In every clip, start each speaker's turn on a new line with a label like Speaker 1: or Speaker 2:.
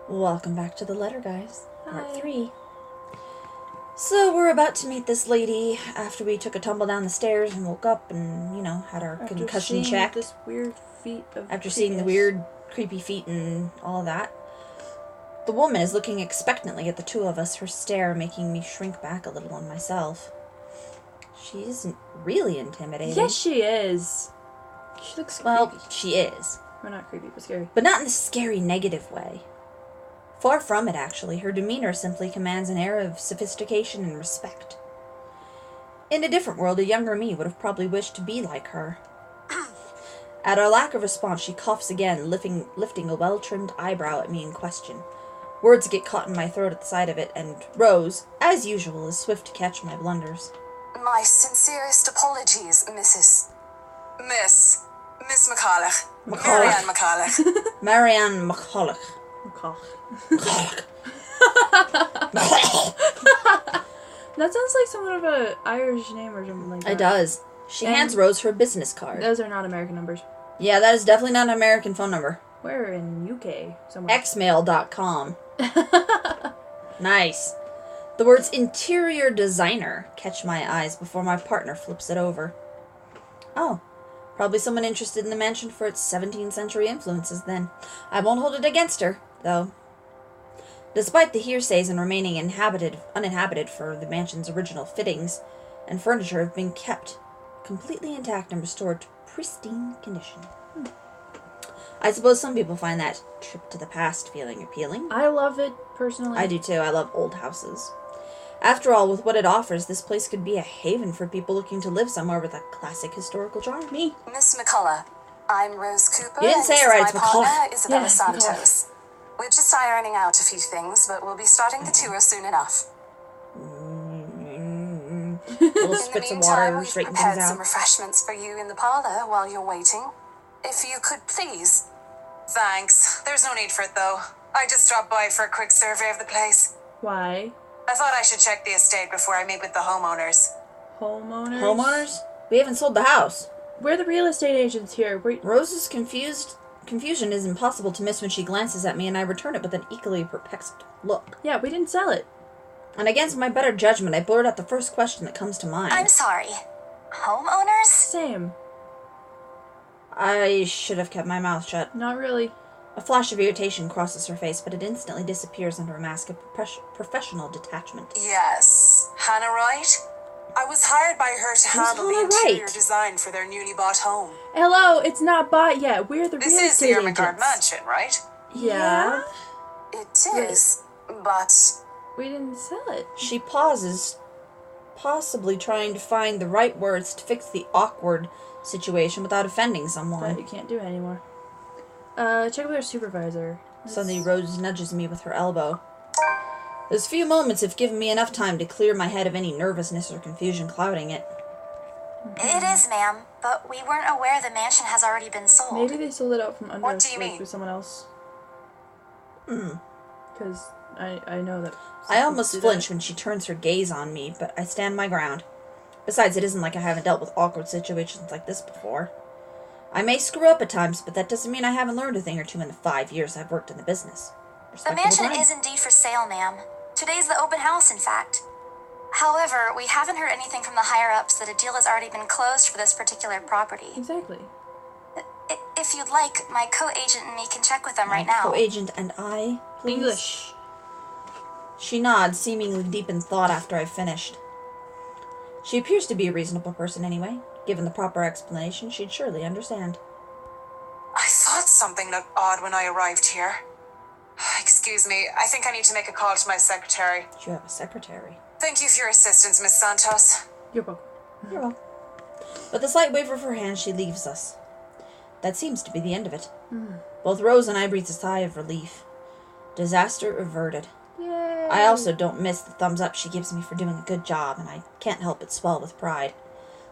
Speaker 1: Welcome back to the letter, guys. Part
Speaker 2: Hi.
Speaker 1: 3. So, we're about to meet this lady after we took a tumble down the stairs and woke up and, had our concussion checked.
Speaker 2: This weird feat of
Speaker 1: After seeing the weird, creepy feet and all of that. The woman is looking expectantly at the two of us, her stare making me shrink back a little on myself. She isn't really intimidating.
Speaker 2: Yes, she is. She looks creepy.
Speaker 1: Well, she is.
Speaker 2: Well, not creepy, but scary.
Speaker 1: But not in the scary, negative way. Far from it, actually. Her demeanor simply commands an air of sophistication and respect. In a different world, a younger me would have probably wished to be like her. At our lack of response, she coughs again, lifting a well-trimmed eyebrow at me in question. Words get caught in my throat at the sight of it, and Rose, as usual, is swift to catch my blunders.
Speaker 3: My sincerest apologies, Miss McCulloch. Marianne McCulloch.
Speaker 1: Marianne McCulloch.
Speaker 2: That sounds like somewhat of an Irish name or something like that.
Speaker 1: It does. She hands Rose her business card.
Speaker 2: Those are not American numbers.
Speaker 1: Yeah, that is definitely not an American phone number.
Speaker 2: We're in UK somewhere.
Speaker 1: Xmail.com. Nice. The words interior designer catch my eyes before my partner flips it over. Oh, probably someone interested in the mansion for its 17th century influences then. I won't hold it against her, though. Despite the hearsays and remaining uninhabited for the mansion's original fittings and furniture have been kept completely intact and restored to pristine condition. I suppose some people find that trip to the past feeling appealing.
Speaker 2: I love it, personally.
Speaker 1: I do too. I love old houses. After all, with what it offers, this place could be a haven for people looking to live somewhere with a classic historical charm.
Speaker 2: Me.
Speaker 3: Miss McCulloch, I'm Rose Cooper.
Speaker 1: You didn't say it right, it's
Speaker 3: my partner,
Speaker 1: McCulloch.
Speaker 3: Isabella
Speaker 2: Yeah,
Speaker 3: Santos. We're just ironing out a few things, but we'll be starting the tour soon enough.
Speaker 1: Little
Speaker 3: In the
Speaker 1: spits of
Speaker 3: meantime,
Speaker 1: water
Speaker 3: we've
Speaker 1: straighten
Speaker 3: prepared
Speaker 1: things
Speaker 3: some
Speaker 1: out.
Speaker 3: refreshments for you in the parlor while you're waiting. If you could, please. Thanks. There's no need for it, though. I just dropped by for a quick survey of the place.
Speaker 2: Why?
Speaker 3: I thought I should check the estate before I meet with the homeowners.
Speaker 2: Homeowners?
Speaker 1: Homeowners? We haven't sold the house.
Speaker 2: We're the real estate agents here.
Speaker 1: Rose's confusion is impossible to miss when she glances at me, and I return it with an equally perplexed look.
Speaker 2: Yeah, we didn't sell it.
Speaker 1: And against my better judgment, I blurt out the first question that comes to mind.
Speaker 3: I'm sorry. Homeowners?
Speaker 2: Same.
Speaker 1: I should have kept my mouth shut.
Speaker 2: Not really.
Speaker 1: A flash of irritation crosses her face, but it instantly disappears under a mask of professional detachment.
Speaker 3: Yes. Hannah Wright? I was hired by her to handle the
Speaker 1: Hannah
Speaker 3: interior
Speaker 1: Wright?
Speaker 3: design for their newly bought home.
Speaker 2: Hello, it's not bought yet. We're the
Speaker 3: This
Speaker 2: real
Speaker 3: is
Speaker 2: estate
Speaker 3: the
Speaker 2: agents.
Speaker 3: Ermengarde mansion, right?
Speaker 2: Yeah.
Speaker 3: It is, but
Speaker 2: We didn't sell it.
Speaker 1: She pauses, possibly trying to find the right words to fix the awkward situation without offending
Speaker 2: But
Speaker 1: someone.
Speaker 2: you can't do it anymore. Check with our supervisor.
Speaker 1: Suddenly, Rose nudges me with her elbow. Those few moments have given me enough time to clear my head of any nervousness or confusion clouding it.
Speaker 4: It is, ma'am, but we weren't aware the mansion has already been sold.
Speaker 2: Maybe they sold it out from under
Speaker 3: What
Speaker 2: us,
Speaker 3: do you
Speaker 2: like,
Speaker 3: mean?
Speaker 2: to someone else. Because I know that.
Speaker 1: I almost
Speaker 2: do
Speaker 1: flinch
Speaker 2: that.
Speaker 1: when she turns her gaze on me, but I stand my ground. Besides, it isn't like I haven't dealt with awkward situations like this before. I may screw up at times, but that doesn't mean I haven't learned a thing or two in the 5 years I've worked in the business.
Speaker 4: The
Speaker 1: Respectable
Speaker 4: mansion
Speaker 1: time.
Speaker 4: is indeed for sale, ma'am. Today's the open house, in fact. However, we haven't heard anything from the higher-ups that a deal has already been closed for this particular property.
Speaker 2: Exactly.
Speaker 4: If you'd like, my co-agent and me can check with them right now.
Speaker 1: Co-agent and I, please?
Speaker 2: English.
Speaker 1: She nods, seemingly deep in thought after I've finished. She appears to be a reasonable person anyway. Given the proper explanation, she'd surely understand.
Speaker 3: I thought something looked odd when I arrived here. Excuse me, I think I need to make a call to my secretary.
Speaker 1: You have a secretary.
Speaker 3: Thank you for your assistance, Miss Santos.
Speaker 2: You're welcome.
Speaker 1: You're welcome. With a slight wave of her hand, she leaves us. That seems to be the end of it. Both Rose and I breathe a sigh of relief. Disaster averted.
Speaker 2: Yay.
Speaker 1: I also don't miss the thumbs up she gives me for doing a good job, and I can't help but swell with pride.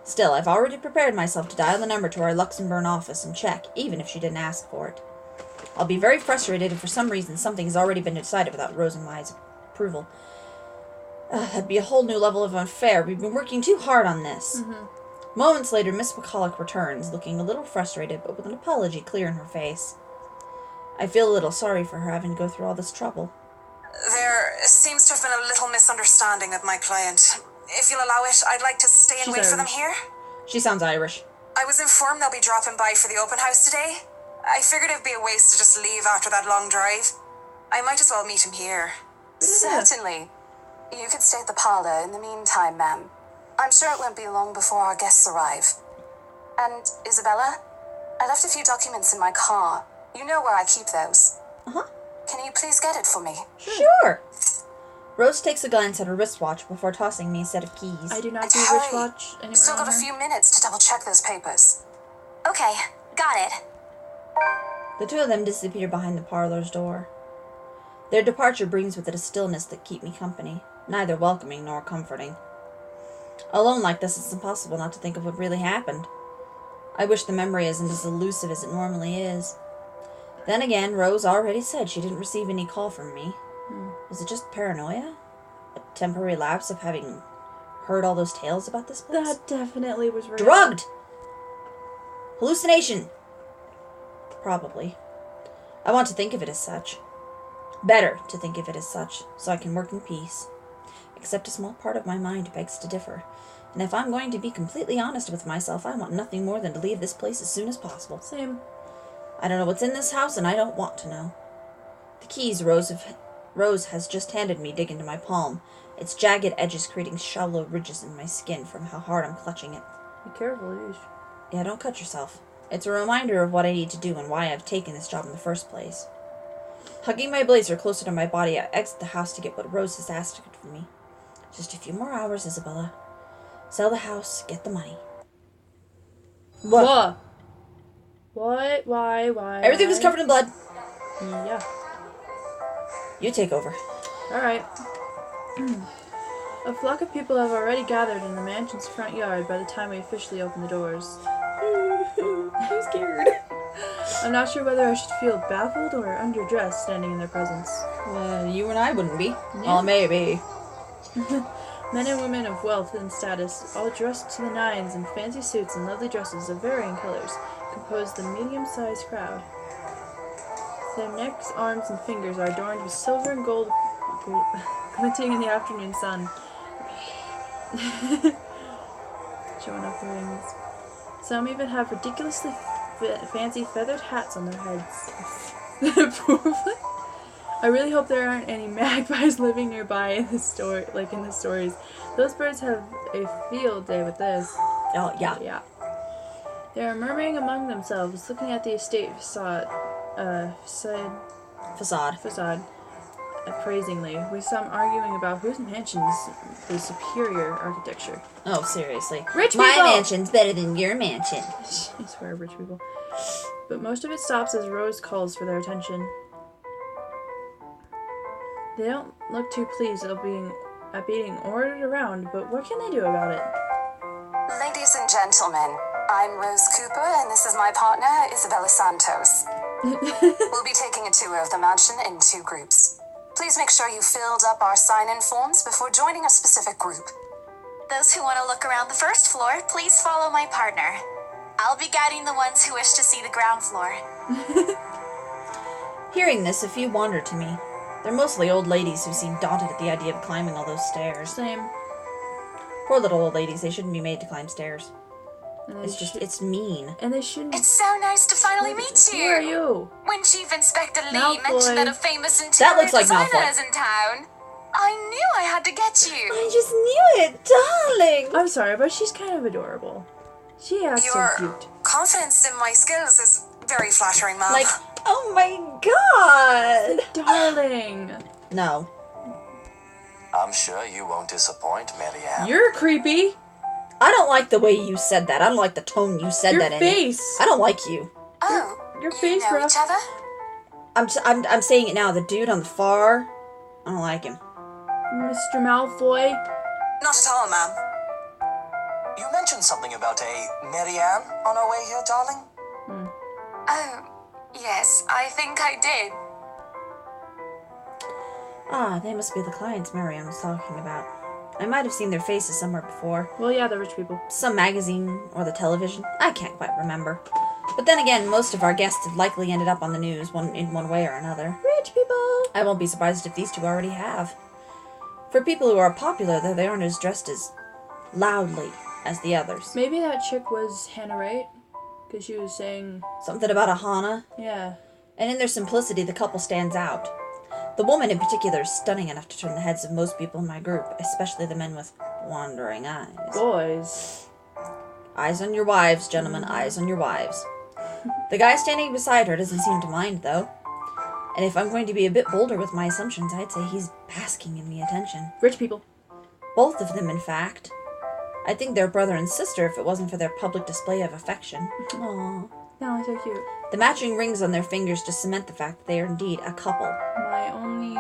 Speaker 1: Still, I've already prepared myself to dial the number to our Luxembourg office and check, even if she didn't ask for it. I'll be very frustrated if for some reason something has already been decided without Rose and my approval. That'd be a whole new level of unfair. We've been working too hard on this. Moments later, Miss McCulloch returns, looking a little frustrated, but with an apology clear in her face. I feel a little sorry for her having to go through all this trouble.
Speaker 3: There seems to have been a little misunderstanding with my client. If you'll allow it, I'd like to stay and wait for them here.
Speaker 1: She sounds Irish.
Speaker 3: I was informed they'll be dropping by for the open house today. I figured it'd be a waste to just leave after that long drive. I might as well meet him here.
Speaker 4: Certainly. You can stay at the parlor in the meantime, ma'am. I'm sure it won't be long before our guests arrive. And, Isabella, I left a few documents in my car. You know where I keep those.
Speaker 1: Uh-huh.
Speaker 4: Can you please get it for me?
Speaker 1: Sure. Rose takes a glance at her wristwatch before tossing me a set of keys.
Speaker 2: I do not
Speaker 4: And
Speaker 2: do
Speaker 4: hurry.
Speaker 2: wristwatch anywhere.
Speaker 4: Still got a few minutes to double check those papers. Okay, got it.
Speaker 1: The two of them disappear behind the parlor's door. Their departure brings with it a stillness that keep me company, neither welcoming nor comforting. Alone like this, it's impossible not to think of what really happened. I wish the memory isn't as elusive as it normally is. Then again, Rose already said she didn't receive any call from me. Was it just paranoia? A temporary lapse of having heard all those tales about this place?
Speaker 2: That definitely was real.
Speaker 1: Drugged! Hallucination! Probably. I want to think of it as such. Better to think of it as such, so I can work in peace. Except a small part of my mind begs to differ. And if I'm going to be completely honest with myself, I want nothing more than to leave this place as soon as possible.
Speaker 2: Same.
Speaker 1: I don't know what's in this house, and I don't want to know. The keys Rose has just handed me dig into my palm, its jagged edges creating shallow ridges in my skin from how hard I'm clutching it.
Speaker 2: Be careful, yeesh.
Speaker 1: Yeah, don't cut yourself. It's a reminder of what I need to do and why I've taken this job in the first place. Hugging my blazer closer to my body, I exit the house to get what Rose has asked for me. Just a few more hours, Isabella. Sell the house, get the money.
Speaker 2: What? What? Why?
Speaker 1: Everything was covered in blood.
Speaker 2: Yeah.
Speaker 1: You take over.
Speaker 2: Alright. A flock of people have already gathered in the mansion's front yard by the time we officially open the doors.
Speaker 1: I'm scared.
Speaker 2: I'm not sure whether I should feel baffled or underdressed standing in their presence.
Speaker 1: You and I wouldn't be. Well, maybe.
Speaker 2: Men and women of wealth and status, all dressed to the nines in fancy suits and lovely dresses of varying colors, compose the medium-sized crowd. Their necks, arms, and fingers are adorned with silver and gold glinting in the afternoon sun. Showing off the rings. Some even have ridiculously fancy feathered hats on their heads. I really hope there aren't any magpies living nearby in the story, like in the stories. Those birds have a field day with this.
Speaker 1: Oh, yeah.
Speaker 2: Yeah. They are murmuring among themselves, looking at the estate facade, appraisingly, with some arguing about whose mansion's the superior architecture.
Speaker 1: Oh, seriously.
Speaker 2: Rich
Speaker 1: My
Speaker 2: people!
Speaker 1: mansion's better than your mansion.
Speaker 2: I swear, rich people. But most of it stops as Rose calls for their attention. They don't look too pleased at being ordered around, but what can they do about it?
Speaker 4: Ladies and gentlemen, I'm Rose Cooper, and this is my partner, Isabella Santos. We'll be taking a tour of the mansion in 2 groups. Please make sure you filled up our sign-in forms before joining a specific group.
Speaker 5: Those who want to look around the first floor, please follow my partner. I'll be guiding the ones who wish to see the ground floor.
Speaker 1: Hearing this, a few wander to me. They're mostly old ladies who seem daunted at the idea of climbing all those stairs.
Speaker 2: Same.
Speaker 1: Poor little old ladies, they shouldn't be made to climb stairs.
Speaker 2: And
Speaker 1: It's mean.
Speaker 2: And they shouldn't.
Speaker 5: It's so nice to finally meet you.
Speaker 2: Who are you?
Speaker 5: When Chief Inspector Lee
Speaker 2: Malfoy.
Speaker 5: mentioned that a famous
Speaker 1: That
Speaker 5: interior
Speaker 1: looks like
Speaker 5: designer
Speaker 1: Malfoy.
Speaker 5: is in town, I knew I had to get you.
Speaker 1: I just knew it, darling!
Speaker 2: I'm sorry, but she's kind of adorable. She acts so
Speaker 3: Your
Speaker 2: cute.
Speaker 3: confidence in my skills is very flattering, ma'am.
Speaker 1: Like, oh my god!
Speaker 2: Darling.
Speaker 1: No.
Speaker 6: I'm sure you won't disappoint, Marianne.
Speaker 2: You're creepy.
Speaker 1: I don't like the way you said that. I don't like the tone you said
Speaker 2: Your
Speaker 1: that in.
Speaker 2: face.
Speaker 1: I don't like you.
Speaker 3: oh,
Speaker 2: Your
Speaker 3: you
Speaker 2: face,
Speaker 3: know
Speaker 2: bro.
Speaker 3: each other?
Speaker 1: I'm saying it now. The dude on the far, I don't like him.
Speaker 2: Mr. Malfoy.
Speaker 3: Not at all, ma'am.
Speaker 6: You mentioned something about a Marianne on our way here, darling?
Speaker 5: Oh, yes, I think I did.
Speaker 1: Ah, they must be the clients Marianne was talking about. I might have seen their faces somewhere before.
Speaker 2: Well, yeah, the rich people.
Speaker 1: Some magazine or the television. I can't quite remember. But then again, most of our guests have likely ended up on the news in one way or another.
Speaker 2: Rich people!
Speaker 1: I won't be surprised if these two already have. For people who are popular, though, they aren't as dressed as loudly as the others.
Speaker 2: Maybe that chick was Hannah Wright? Because she was saying...
Speaker 1: Something about a Hana.
Speaker 2: Yeah.
Speaker 1: And in their simplicity, the couple stands out. The woman in particular is stunning enough to turn the heads of most people in my group, especially the men with wandering eyes.
Speaker 2: Boys.
Speaker 1: Eyes on your wives, gentlemen, eyes on your wives. The guy standing beside her doesn't seem to mind, though. And if I'm going to be a bit bolder with my assumptions, I'd say he's basking in the attention.
Speaker 2: Rich people.
Speaker 1: Both of them, in fact. I think they're brother and sister if it wasn't for their public display of affection. Aww.
Speaker 2: No, so cute.
Speaker 1: The matching rings on their fingers just cement the fact that they are indeed a couple.
Speaker 2: My only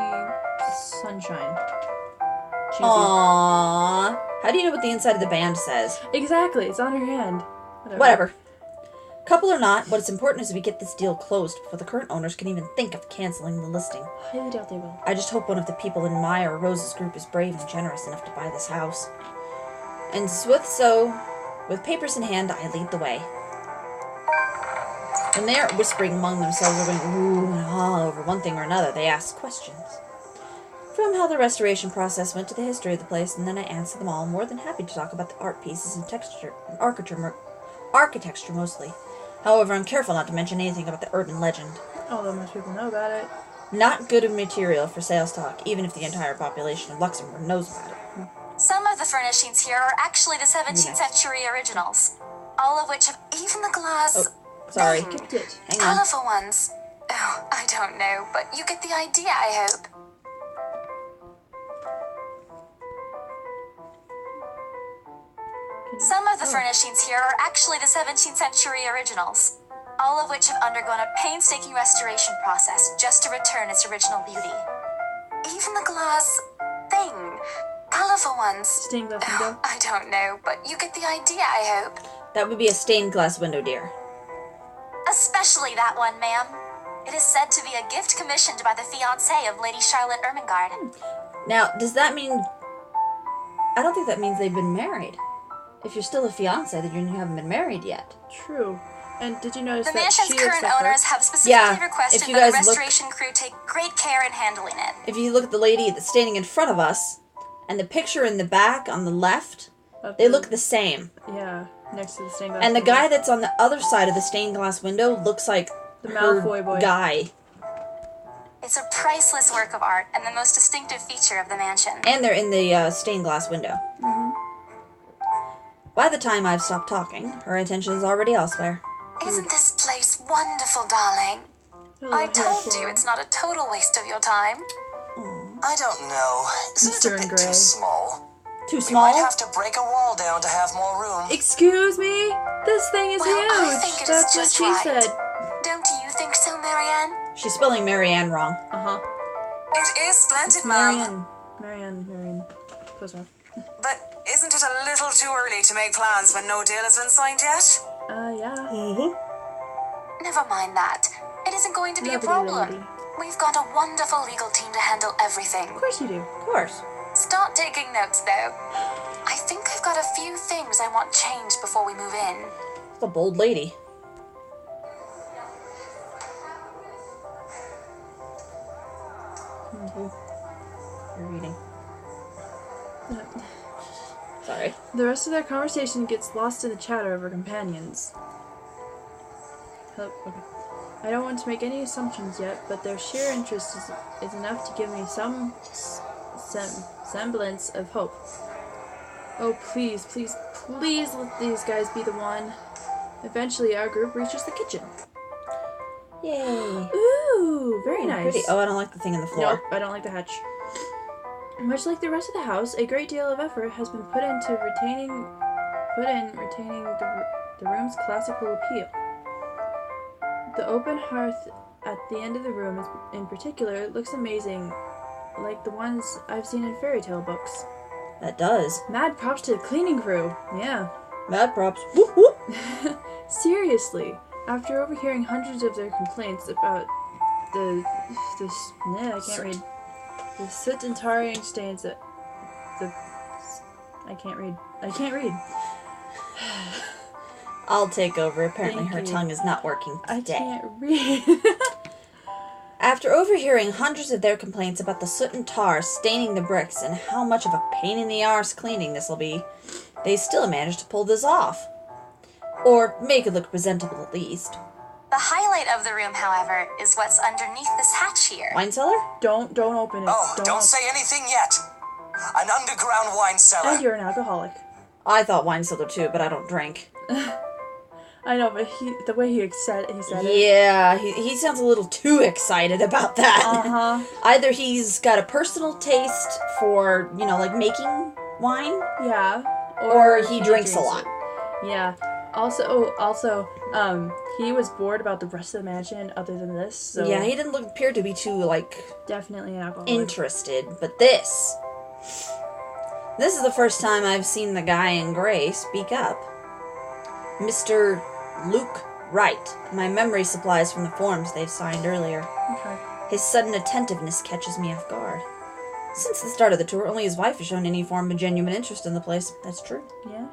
Speaker 2: sunshine. Cheesy.
Speaker 1: Aww. How do you know what the inside of the band says?
Speaker 2: Exactly, it's on her hand.
Speaker 1: Whatever. Couple or not, what's important is we get this deal closed before the current owners can even think of canceling the listing.
Speaker 2: Highly doubt they will.
Speaker 1: I just hope one of the people in my or Rose's group is brave and generous enough to buy this house. And with papers in hand, I lead the way. When they are whispering among themselves or going ooh and ah over one thing or another, they ask questions. From how the restoration process went to the history of the place, and then I answer them all, more than happy to talk about the art pieces and texture and architecture mostly. However, I'm careful not to mention anything about the urban legend.
Speaker 2: Although most people know about it.
Speaker 1: Not good material for sales talk, even if the entire population of Luxembourg knows about it.
Speaker 5: Some of the furnishings here are actually the 17th century originals, all of which have
Speaker 3: Even the glass.
Speaker 1: Oh, sorry.
Speaker 2: Skipped it.
Speaker 1: Hang on.
Speaker 3: Colorful ones. Oh, I don't know, but you get the idea, I hope.
Speaker 5: Some of the furnishings here are actually the 17th century originals, all of which have undergone a painstaking restoration process just to return its original beauty.
Speaker 3: Even the glass thing. Colorful ones.
Speaker 2: Stained glass window.
Speaker 3: I don't know, but you get the idea, I hope.
Speaker 1: That would be a stained glass window, dear.
Speaker 5: Especially that one, ma'am. It is said to be a gift commissioned by the fiancé of Lady Charlotte Ermengarde.
Speaker 1: Now, does that mean... I don't think that means they've been married. If you're still a fiancé, then you haven't been married yet.
Speaker 2: True. And did you notice
Speaker 5: The
Speaker 2: that
Speaker 5: mansion's
Speaker 2: she looks
Speaker 5: current
Speaker 2: like her?
Speaker 5: owners have specifically
Speaker 1: Yeah,
Speaker 5: requested
Speaker 1: if you
Speaker 5: that the
Speaker 1: guys look-
Speaker 5: restoration crew take great care in handling it.
Speaker 1: If you look at the lady that's standing in front of us, and the picture in the back on the left, they look the same.
Speaker 2: Yeah, next to the stained glass
Speaker 1: And the
Speaker 2: window.
Speaker 1: guy that's on the other side of the stained glass window looks like
Speaker 2: The
Speaker 1: her
Speaker 2: Malfoy boy.
Speaker 1: guy.
Speaker 5: It's a priceless work of art and the most distinctive feature of the mansion.
Speaker 1: And they're in the stained glass window. By the time I've stopped talking, her attention is already elsewhere.
Speaker 3: Isn't this place wonderful, darling? I told you it's not a total waste of your time.
Speaker 6: I don't know. Isn't it
Speaker 2: Mr.
Speaker 6: a
Speaker 2: in
Speaker 6: bit
Speaker 2: Grey.
Speaker 6: too small?
Speaker 1: Too
Speaker 6: We
Speaker 1: small?
Speaker 6: might have to break a wall down to have more room.
Speaker 2: Excuse me? This thing is
Speaker 3: Well, I
Speaker 2: huge.
Speaker 3: think it is
Speaker 2: That's what
Speaker 3: just
Speaker 2: she
Speaker 3: right.
Speaker 2: said.
Speaker 3: Don't you think so, Marianne?
Speaker 1: She's spelling Marianne wrong.
Speaker 2: Uh-huh.
Speaker 3: It is splendid, ma'am.
Speaker 2: Marianne. Close enough.
Speaker 3: But isn't it a little too early to make plans when no deal has been signed yet?
Speaker 2: Yeah.
Speaker 3: Never mind that. It isn't going to be a
Speaker 2: Lovely
Speaker 3: problem.
Speaker 2: lady.
Speaker 3: We've got a wonderful legal team to handle everything.
Speaker 2: Of course you do.
Speaker 1: Of course.
Speaker 3: Start taking notes, though. I think I've got a few things I want changed before we move in.
Speaker 1: It's a bold lady. You're reading. Sorry.
Speaker 2: The rest of their conversation gets lost in the chatter of her companions. Okay. I don't want to make any assumptions yet, but their sheer interest is enough to give me some semblance of hope. Oh, please let these guys be the one. Eventually, our group reaches the kitchen.
Speaker 1: Yay.
Speaker 2: Ooh, very
Speaker 1: Ooh,
Speaker 2: nice.
Speaker 1: Pretty. Oh, I don't like the thing in the floor.
Speaker 2: Nope, I don't like the hatch. Much like the rest of the house, a great deal of effort has been put in retaining the room's classical appeal. The open hearth at the end of the room in particular looks amazing, like the ones I've seen in fairy tale books.
Speaker 1: That does.
Speaker 2: Mad props to the cleaning crew. Yeah.
Speaker 1: Mad props. Whoop whoop.
Speaker 2: Seriously, after overhearing hundreds of their complaints about I can't read. The soot and tarring stains that I can't read.
Speaker 1: I'll take over. Apparently
Speaker 2: Thank
Speaker 1: her
Speaker 2: you.
Speaker 1: tongue is not working
Speaker 2: I
Speaker 1: today.
Speaker 2: can't read.
Speaker 1: After overhearing hundreds of their complaints about the soot and tar staining the bricks and how much of a pain in the arse cleaning this will be, they still managed to pull this off. Or make it look presentable at least.
Speaker 5: The highlight of the room, however, is what's underneath this hatch here.
Speaker 1: Wine cellar?
Speaker 2: Don't open it.
Speaker 6: Oh, don't say anything yet. An underground wine cellar.
Speaker 2: And you're an alcoholic.
Speaker 1: I thought wine cellar too, but I don't drink.
Speaker 2: I know, but the way he said it.
Speaker 1: Yeah, he sounds a little too excited about that.
Speaker 2: Uh-huh.
Speaker 1: Either he's got a personal taste for, like making wine,
Speaker 2: Yeah.
Speaker 1: or he drinks a lot.
Speaker 2: it. Yeah. Also, he was bored about the rest of the mansion other than this, so
Speaker 1: Yeah, he didn't appear to be too,
Speaker 2: definitely an alcoholic.
Speaker 1: interested. But this is the first time I've seen the guy in gray speak up. Mr. Luke Wright. My memory supplies from the forms they've signed earlier.
Speaker 2: Okay.
Speaker 1: His sudden attentiveness catches me off guard. Since the start of the tour, only his wife has shown any form of genuine interest in the place. That's true.
Speaker 2: Yeah.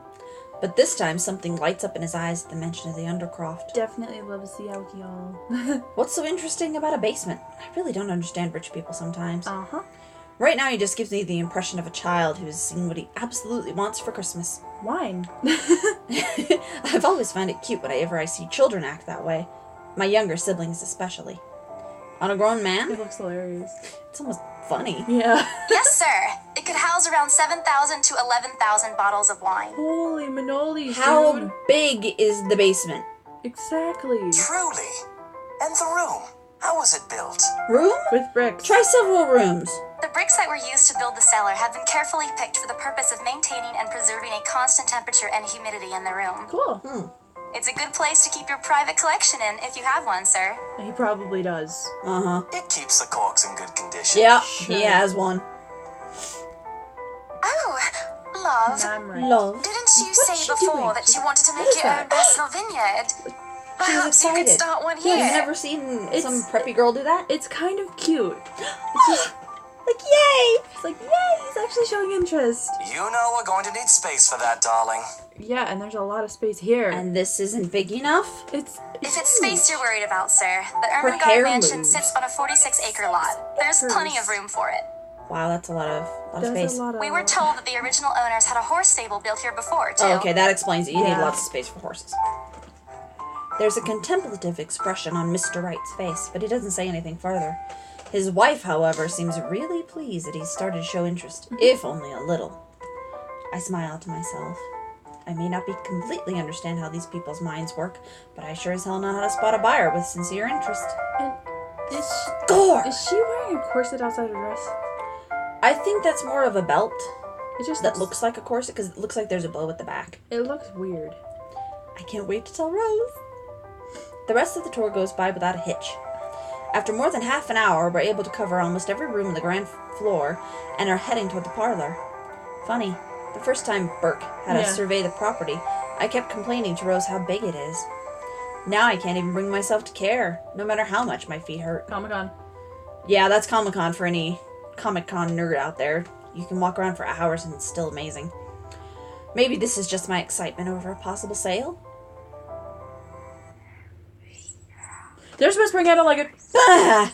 Speaker 1: But this time, something lights up in his eyes at the mention of the Undercroft.
Speaker 2: Definitely loves the alcohol.
Speaker 1: What's so interesting about a basement? I really don't understand rich people sometimes.
Speaker 2: Uh-huh.
Speaker 1: Right now, he just gives me the impression of a child who has seen what he absolutely wants for Christmas.
Speaker 2: Wine.
Speaker 1: I've always found it cute whenever I see children act that way. My younger siblings especially. On a grown man,
Speaker 2: It looks hilarious.
Speaker 1: it's almost funny.
Speaker 2: Yeah.
Speaker 5: Yes, sir. It could house around 7,000 to 11,000 bottles of wine.
Speaker 2: Holy manolies,
Speaker 1: How
Speaker 2: dude.
Speaker 1: big is the basement?
Speaker 2: Exactly.
Speaker 6: Truly. And the room. How was it built?
Speaker 1: Room?
Speaker 2: With bricks.
Speaker 1: Try several rooms.
Speaker 5: The bricks that were used to build the cellar have been carefully picked for the purpose of maintaining and preserving a constant temperature and humidity in the room.
Speaker 2: Cool.
Speaker 5: It's a good place to keep your private collection in if you have one, sir.
Speaker 2: He probably does.
Speaker 1: Uh-huh.
Speaker 6: It keeps the corks in good condition.
Speaker 1: Yeah,
Speaker 2: Sure.
Speaker 1: he has one.
Speaker 5: Oh, love.
Speaker 2: I'm right.
Speaker 1: Love.
Speaker 5: Didn't you
Speaker 1: What's
Speaker 5: say
Speaker 1: she
Speaker 5: before
Speaker 1: doing?
Speaker 5: that you wanted to
Speaker 1: What
Speaker 5: make
Speaker 1: is
Speaker 5: your
Speaker 1: that?
Speaker 5: own personal vineyard? Perhaps you could
Speaker 1: excited.
Speaker 5: start one
Speaker 1: Yeah,
Speaker 5: here.
Speaker 1: you've never seen
Speaker 2: It's-
Speaker 1: some preppy girl do that?
Speaker 2: It's kind of cute. It's just
Speaker 1: Like, yay!
Speaker 2: it's like, yay, he's actually showing interest.
Speaker 6: You know we're going to need space for that, darling.
Speaker 2: Yeah, and there's a lot of space here.
Speaker 1: And this isn't big enough?
Speaker 2: it's
Speaker 5: If it's space you're worried about, sir, the
Speaker 1: Her
Speaker 5: Ermengarde
Speaker 1: hair
Speaker 5: Mansion
Speaker 1: moves.
Speaker 5: sits on a 46-acre lot. There's plenty of room for it.
Speaker 1: Wow, that's a lot of
Speaker 2: That's
Speaker 1: space.
Speaker 2: a lot of
Speaker 5: We were told that the original owners had a horse stable built here before, too.
Speaker 1: Oh, okay, that explains it. You need
Speaker 2: Yeah.
Speaker 1: lots of space for horses. There's a contemplative expression on Mr. Wright's face, but he doesn't say anything further. His wife, however, seems really pleased that he's started to show interest, if only a little. I smile to myself. I may not be completely understand how these people's minds work, but I sure as hell know how to spot a buyer with sincere interest.
Speaker 2: And
Speaker 1: Gore!
Speaker 2: is she wearing a corset outside her dress?
Speaker 1: I think that's more of a belt
Speaker 2: It just
Speaker 1: that looks like a corset, because it looks like there's a bow at the back.
Speaker 2: It looks weird.
Speaker 1: I can't wait to tell Rose. The rest of the tour goes by without a hitch. After more than half an hour, we're able to cover almost every room on the ground floor and are heading toward the parlor. Funny, the first time Burke had us
Speaker 2: Yeah.
Speaker 1: survey the property, I kept complaining to Rose how big it is. Now I can't even bring myself to care, no matter how much my feet hurt.
Speaker 2: Comic-Con.
Speaker 1: Yeah, that's Comic-Con for any Comic-Con nerd out there. You can walk around for hours and it's still amazing. Maybe this is just my excitement over a possible sale?
Speaker 2: There's whispering, I don't like it.
Speaker 1: Ah!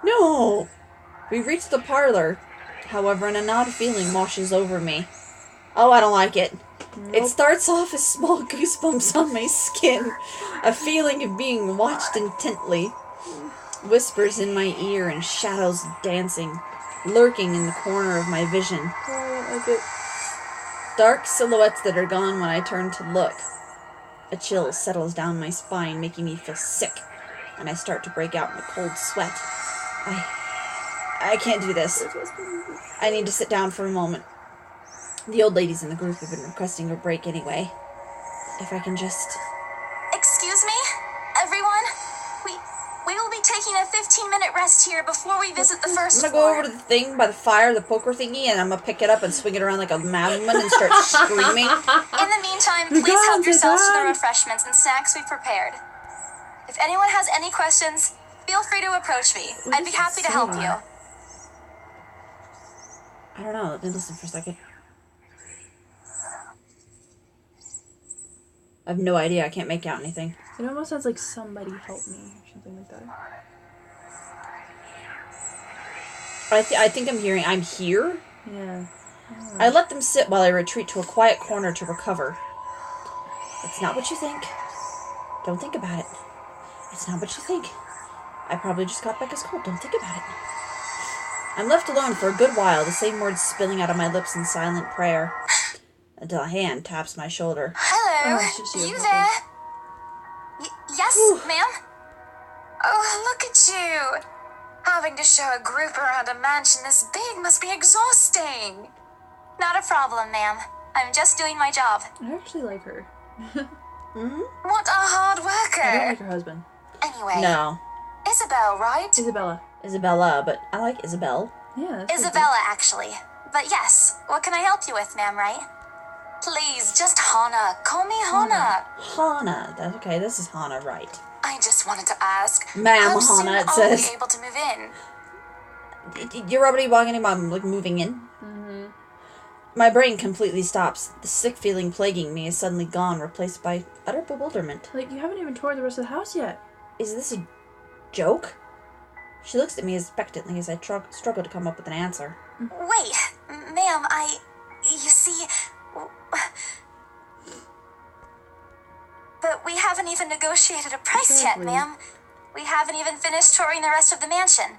Speaker 1: No! We reach the parlor. However, an odd feeling washes over me. Oh, I don't like it. It starts off as small goosebumps on my skin. A feeling of being watched intently. Whispers in my ear and shadows dancing, lurking in the corner of my vision.
Speaker 2: Oh, I don't like it.
Speaker 1: Dark silhouettes that are gone when I turn to look. A chill settles down my spine, making me feel sick, and I start to break out in a cold sweat. I can't do this. I need to sit down for a moment. The old ladies in the group have been requesting a break anyway. If I can just...
Speaker 5: Excuse me, everyone? We will be taking a 15-minute rest here before we visit the
Speaker 1: I'm
Speaker 5: first
Speaker 1: gonna go
Speaker 5: floor.
Speaker 1: over to the thing by the fire, the poker thingy, and I'm gonna pick it up and swing it around like a madman and start screaming.
Speaker 5: In the meantime, please
Speaker 2: God,
Speaker 5: help yourselves to the
Speaker 2: God.
Speaker 5: refreshments and snacks we've prepared. If anyone has any questions, feel free to approach me. I'd be happy to help you.
Speaker 1: I don't know, let me listen for a second. I have no idea. I can't make out anything.
Speaker 2: It almost sounds like somebody help me or something like that.
Speaker 1: I think I'm hearing, I'm here?
Speaker 2: Yeah.
Speaker 1: I let them sit while I retreat to a quiet corner to recover. It's not what you think. Don't think about it. It's not what you think. I probably just got Becca's cold. Don't think about it. I'm left alone for a good while, the same words spilling out of my lips in silent prayer, until a hand taps my shoulder.
Speaker 5: Hello,
Speaker 2: Oh, it's just you.
Speaker 5: you
Speaker 2: Okay.
Speaker 5: there? Yes, ma'am? Oh, look at you. Having to show a group around a mansion this big must be exhausting. Not a problem, ma'am. I'm just doing my job.
Speaker 2: I actually like her.
Speaker 5: What a hard
Speaker 2: I don't
Speaker 5: worker.
Speaker 2: like her husband.
Speaker 5: Anyway,
Speaker 1: No.
Speaker 5: Isabel, right?
Speaker 2: Isabella.
Speaker 1: Isabella, but I like Isabel.
Speaker 2: Yeah, that's pretty
Speaker 5: Isabella, actually. But yes, what can I help you with, ma'am, right? Please, just Hana. Call me Hana.
Speaker 1: Hana. That's okay. This is Hana, right?
Speaker 5: I just wanted to ask,
Speaker 1: Ma'am
Speaker 5: how soon
Speaker 1: Hana, it
Speaker 5: are
Speaker 1: says.
Speaker 5: we able to move in?
Speaker 1: You're already walking in, I'm like moving in. My brain completely stops. The sick feeling plaguing me is suddenly gone, replaced by utter bewilderment.
Speaker 2: Like, you haven't even toured the rest of the house yet.
Speaker 1: Is this a joke? She looks at me expectantly as I struggle to come up with an answer.
Speaker 5: Wait, ma'am, you see... But we haven't even negotiated a price
Speaker 2: Exactly.
Speaker 5: yet, ma'am. We haven't even finished touring the rest of the mansion.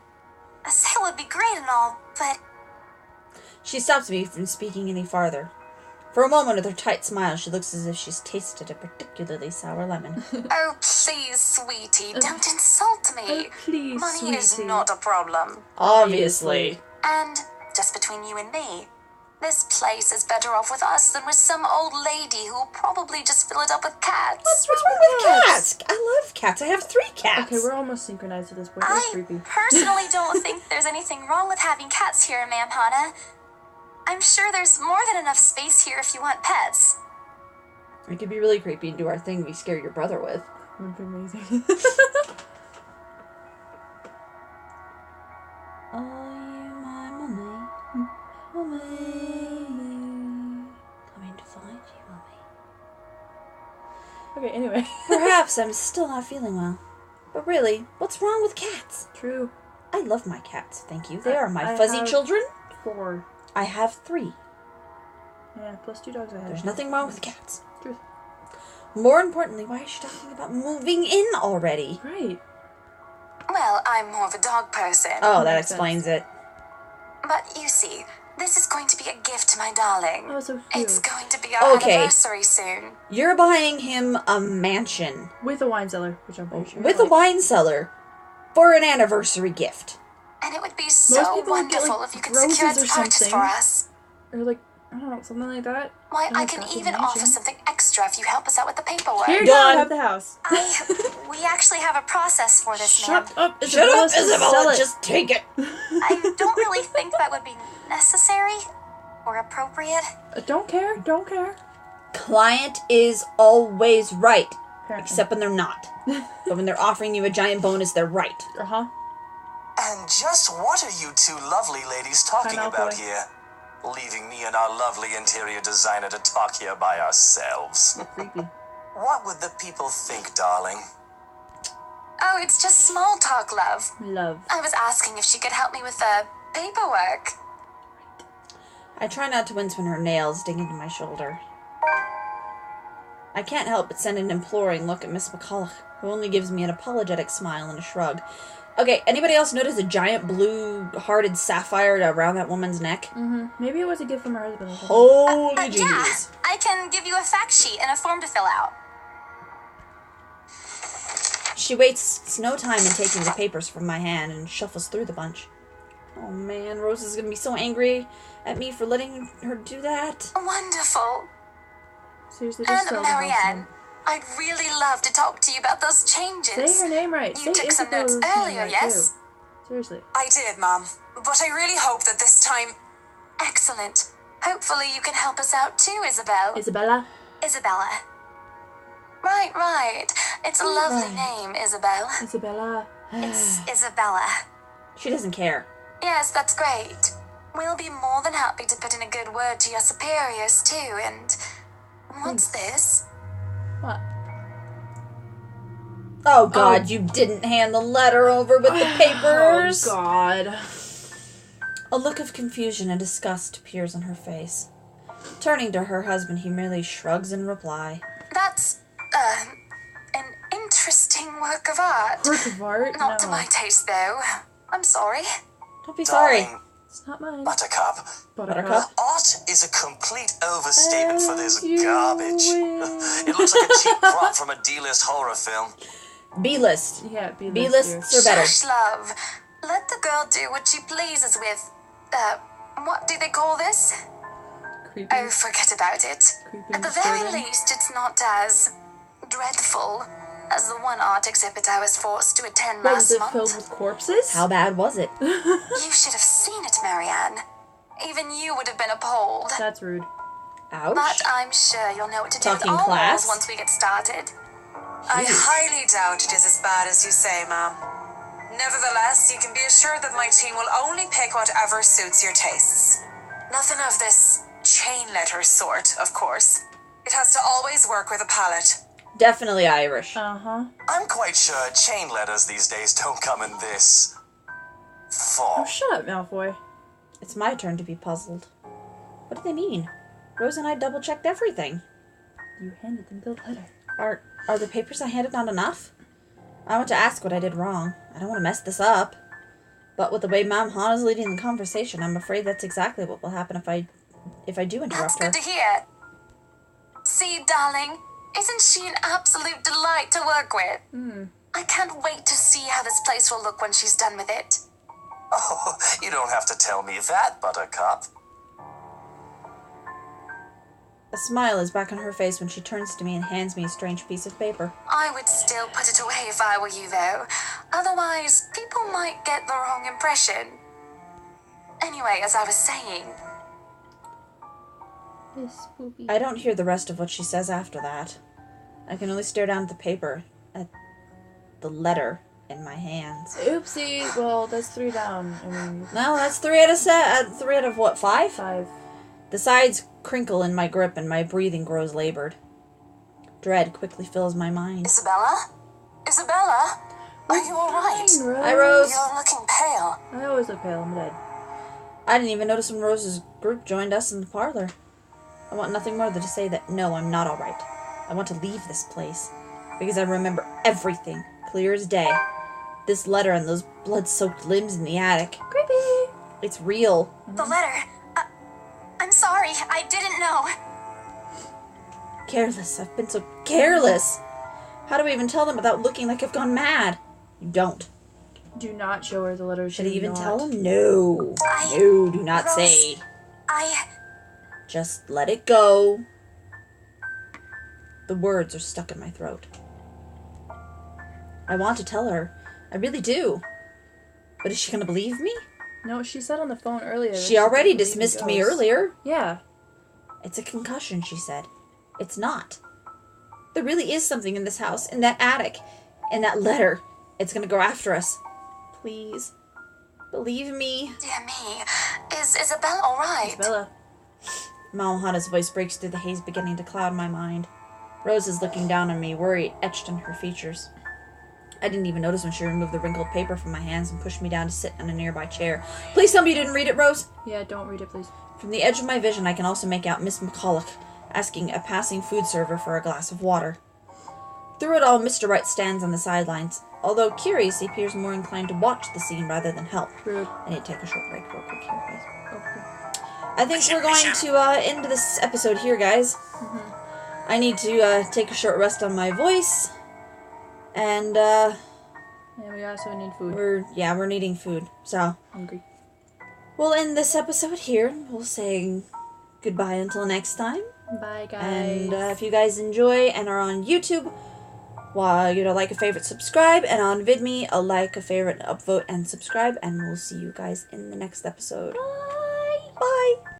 Speaker 5: A sale would be great and all, but...
Speaker 1: She stops me from speaking any farther. For a moment, with her tight smile, she looks as if she's tasted a particularly sour lemon.
Speaker 3: Oh, please, sweetie, don't insult me.
Speaker 2: Oh, please,
Speaker 3: Money is
Speaker 2: sweetie.
Speaker 3: not a problem.
Speaker 1: Obviously.
Speaker 3: And, just between you and me, this place is better off with us than with some old lady who'll probably just fill it up with cats.
Speaker 1: What's wrong with cats? I love cats. I have 3 cats.
Speaker 2: Okay, we're almost synchronized at this point. That's
Speaker 5: I
Speaker 2: creepy.
Speaker 5: personally don't think there's anything wrong with having cats here, ma'am Hana. I'm sure there's more than enough space here if you want pets.
Speaker 1: We could be really creepy and do our thing we scare your brother with.
Speaker 2: Would be amazing.
Speaker 1: Oh, you my mummy. Mummy. Coming to find you, mummy.
Speaker 2: Okay, anyway.
Speaker 1: Perhaps I'm still not feeling well. But really, what's wrong with cats?
Speaker 2: True.
Speaker 1: I love my cats, thank you. They are my
Speaker 2: I
Speaker 1: fuzzy
Speaker 2: have-
Speaker 1: children.
Speaker 2: 4.
Speaker 1: I have 3.
Speaker 2: Yeah, plus 2 dogs I have.
Speaker 1: There's nothing wrong with cats.
Speaker 2: Truth.
Speaker 1: More importantly, why is she talking about moving in already?
Speaker 2: Right.
Speaker 3: Well, I'm more of a dog person.
Speaker 1: Oh, that
Speaker 2: Makes
Speaker 1: explains it.
Speaker 3: But you see, this is going to be a gift to my darling.
Speaker 2: Oh, so cute.
Speaker 3: It's going to be our
Speaker 1: Okay.
Speaker 3: anniversary soon.
Speaker 1: You're buying him a mansion
Speaker 2: With a wine cellar, which I'm pretty sure.
Speaker 1: with a wine cellar for an anniversary gift.
Speaker 3: And it would be
Speaker 2: Most
Speaker 3: so
Speaker 2: people would get,
Speaker 3: wonderful
Speaker 2: like,
Speaker 3: if you could
Speaker 2: roses
Speaker 3: secure
Speaker 2: or
Speaker 3: the purchase
Speaker 2: something.
Speaker 3: for us.
Speaker 2: Or like, I don't know, something like that.
Speaker 3: Why,
Speaker 2: Oh,
Speaker 3: I can
Speaker 2: God,
Speaker 3: even
Speaker 2: mansion.
Speaker 3: offer something extra if you help us out with the paperwork.
Speaker 2: Here you
Speaker 1: Done.
Speaker 2: go, have the house.
Speaker 5: We actually have a process for this, ma'am.
Speaker 2: Shut up,
Speaker 1: Shut up,
Speaker 2: Sell
Speaker 1: Isabella!
Speaker 2: it.
Speaker 1: Just take it!
Speaker 5: I don't really think that would be necessary or appropriate.
Speaker 2: Don't care, don't care.
Speaker 1: Client is always right.
Speaker 2: Apparently.
Speaker 1: Except when they're not. But when they're offering you a giant bonus, they're right.
Speaker 2: Uh-huh.
Speaker 6: And just what are you two lovely ladies talking
Speaker 2: Hi,
Speaker 6: about
Speaker 2: Malfoy.
Speaker 6: here? Leaving me and our lovely interior designer to talk here by ourselves.
Speaker 2: Creepy.
Speaker 6: What would the people think, darling?
Speaker 3: Oh, it's just small talk, love.
Speaker 2: Love.
Speaker 3: I was asking if she could help me with the paperwork.
Speaker 1: I try not to wince when her nails dig into my shoulder. I can't help but send an imploring look at Miss McCulloch, who only gives me an apologetic smile and a shrug. Okay, anybody else notice a giant blue-hearted sapphire around that woman's neck?
Speaker 2: Mm-hmm. Maybe it was a gift from her husband or something.
Speaker 1: Holy
Speaker 5: Yeah,
Speaker 1: jeez.
Speaker 5: I can give you a fact sheet and a form to fill out.
Speaker 1: She wastes no time in taking the papers from my hand and shuffles through the bunch. Oh man, Rose is gonna be so angry at me for letting her do that.
Speaker 3: Wonderful.
Speaker 2: Seriously, just
Speaker 3: And
Speaker 2: sell the house.
Speaker 3: Marianne, I'd really love to talk to you about those changes.
Speaker 2: Say her name right.
Speaker 3: You
Speaker 2: Say
Speaker 3: took some
Speaker 2: Isabella's
Speaker 3: notes
Speaker 2: name
Speaker 3: earlier,
Speaker 2: right,
Speaker 3: yes?
Speaker 2: too. Seriously.
Speaker 3: I did, Mom. But I really hope that this time... Excellent. Hopefully you can help us out too, Isabel.
Speaker 2: Isabella.
Speaker 5: Isabella.
Speaker 3: Right. It's a lovely name, Isabel.
Speaker 2: Isabella.
Speaker 5: It's Isabella.
Speaker 1: She doesn't care.
Speaker 3: Yes, that's great. We'll be more than happy to put in a good word to your superiors too, and... What's this?
Speaker 2: What?
Speaker 1: Oh, God, you didn't hand the letter over with the papers.
Speaker 2: Oh, God.
Speaker 1: A look of confusion and disgust appears on her face. Turning to her husband, he merely shrugs in reply.
Speaker 5: That's, an interesting work of art.
Speaker 2: Work of art?
Speaker 5: Not to
Speaker 2: No.
Speaker 5: my taste, though. I'm sorry.
Speaker 1: Don't be sorry.
Speaker 6: Darling
Speaker 2: It's not mine.
Speaker 6: Buttercup,
Speaker 1: Buttercup?
Speaker 6: art is a complete overstatement for this
Speaker 2: As you
Speaker 6: garbage.
Speaker 2: wish.
Speaker 6: It looks like a cheap prop from a D-list horror film.
Speaker 1: B-list.
Speaker 2: Yeah,
Speaker 1: B-lists are better.
Speaker 5: Shush, love. Let the girl do what she pleases with, what do they call this?
Speaker 2: Creepy.
Speaker 5: Oh, forget about it.
Speaker 2: Creepy
Speaker 5: At the very
Speaker 2: disturbing.
Speaker 5: least, it's not as dreadful as the one art exhibit I was forced to attend
Speaker 2: What, was
Speaker 5: last
Speaker 2: it
Speaker 5: month.
Speaker 2: filled with corpses?
Speaker 1: How bad was it?
Speaker 5: You should have seen it, Marianne. Even you would have been appalled.
Speaker 2: That's rude.
Speaker 1: Ouch.
Speaker 5: But I'm sure you'll know what to do with
Speaker 1: Talking
Speaker 5: all
Speaker 1: class?
Speaker 5: once we get started.
Speaker 3: I highly doubt it is as bad as you say, ma'am. Nevertheless, you can be assured that my team will only pick whatever suits your tastes. Nothing of this chain letter sort, of course. It has to always work with a palette.
Speaker 1: Definitely Irish.
Speaker 2: Uh-huh.
Speaker 6: I'm quite sure chain letters these days don't come in this
Speaker 2: Oh,
Speaker 6: form.
Speaker 2: shut up, Malfoy.
Speaker 1: It's my turn to be puzzled. What do they mean? Rose and I double-checked everything.
Speaker 2: You handed them the letter.
Speaker 1: Are the papers I handed not enough? I want to ask what I did wrong. I don't want to mess this up. But with the way Ma'am Hana's leading the conversation, I'm afraid that's exactly what will happen if I do
Speaker 5: That's
Speaker 1: interrupt her.
Speaker 5: good to hear. See, darling, isn't she an absolute delight to work with? I can't wait to see how this place will look when she's done with it.
Speaker 6: Oh, you don't have to tell me that, Buttercup.
Speaker 1: A smile is back on her face when she turns to me and hands me a strange piece of paper.
Speaker 5: I would still put it away if I were you, though. Otherwise, people might get the wrong impression. Anyway, as I was saying,
Speaker 2: This spoopy.
Speaker 1: I don't hear the rest of what she says after that. I can only stare down at the paper, at the letter in my hands.
Speaker 2: Oopsie. Well, that's 3 down. I mean,
Speaker 1: No, that's 3 out of what, 5?
Speaker 2: 5.
Speaker 1: The sides crinkle in my grip and my breathing grows labored. Dread quickly fills my mind.
Speaker 4: Isabella? Isabella? Are you alright?
Speaker 1: Hi, Rose.
Speaker 4: You're looking pale.
Speaker 2: I always look pale. I'm dead.
Speaker 1: I didn't even notice when Rose's group joined us in the parlor. I want nothing more than to say that no, I'm not alright. I want to leave this place. Because I remember everything, clear as day. This letter and those blood-soaked limbs in the attic.
Speaker 2: Creepy.
Speaker 1: It's real.
Speaker 5: the letter. I'm sorry, I didn't know.
Speaker 1: Careless. I've been so careless. How do I even tell them without looking like I've gone mad? You don't.
Speaker 2: Do not show her the letter.
Speaker 1: Should I
Speaker 2: Do
Speaker 1: even
Speaker 2: not.
Speaker 1: tell them? No.
Speaker 5: I-
Speaker 1: No, do not
Speaker 5: Rose-
Speaker 1: say.
Speaker 5: I...
Speaker 1: Just let it go. The words are stuck in my throat. I want to tell her. I really do. But is she going to believe me?
Speaker 2: No, she said on the phone earlier. that
Speaker 1: She already
Speaker 2: didn't believe in
Speaker 1: dismissed me
Speaker 2: ghosts.
Speaker 1: earlier.
Speaker 2: Yeah.
Speaker 1: It's a concussion, she said. It's not. There really is something in this house, in that attic, in that letter. It's going to go after us. Please. Believe me.
Speaker 5: Dear me, is Isabella alright?
Speaker 2: Bella.
Speaker 1: Malahana's voice breaks through the haze beginning to cloud my mind. Rose is looking down on me, worry etched on her features. I didn't even notice when she removed the wrinkled paper from my hands and pushed me down to sit on a nearby chair. Please tell me you didn't read it, Rose.
Speaker 2: Yeah, don't read it, please.
Speaker 1: From the edge of my vision, I can also make out Miss McCulloch asking a passing food server for a glass of water. Through it all, Mr. Wright stands on the sidelines. Although curious, he appears more inclined to watch the scene rather than help.
Speaker 2: Rude.
Speaker 1: I need to take a short break real quick here, guys.
Speaker 2: Okay.
Speaker 1: I think we're going to end this episode here, guys. I need to take a short rest on my voice. And,
Speaker 2: And we also need food.
Speaker 1: we're needing food. So,
Speaker 2: Hungry.
Speaker 1: we'll end this episode here. We'll say goodbye until next time.
Speaker 2: Bye, guys.
Speaker 1: And if you guys enjoy and are on YouTube, well, you know, like, a favorite, subscribe. And on VidMe, a like, a favorite, upvote, and subscribe. And we'll see you guys in the next episode.
Speaker 2: Bye.